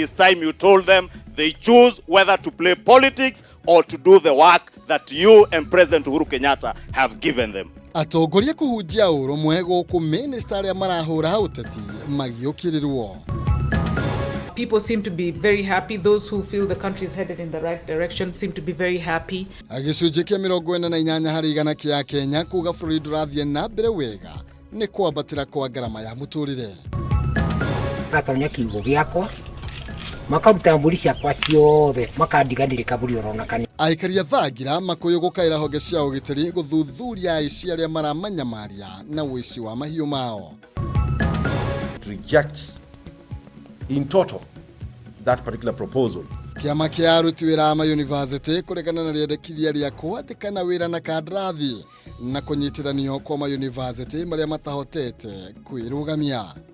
is time you told them they choose whether to play politics or to do the work that you and President Uhuru Kenyatta have given them. Atongoria kuhunjia urumwe guku minister ya marahura uteti magiukirirwo. People seem to be very happy. Those who feel the country is headed in the right direction seem to be very happy. Agicunjĩ kĩa 48 harĩ igana kĩa Kenya kuga bũrũri ndũrathiĩ na mbere wega nĩ kwambatĩra kwa ngarama ya mũtũrĩre. Gatonya kiugo gĩakwa makaruta mbũri ciakwa ciothe makandiganĩrĩ kabũri oronakani. Aikaria thagira makuyu gukaira honge cia ũgitĩri guthuthuria aici arĩa maramanyamaria na ũici wa mahiũ mao. Rejects in total that particular proposal. Kiama kia aruti wĩra a university kuregana na rĩendekithia rĩa kwandĩkana wĩra na kandrathi na kũnyitithanio kwa university marĩa matahotete kwĩrũgamia.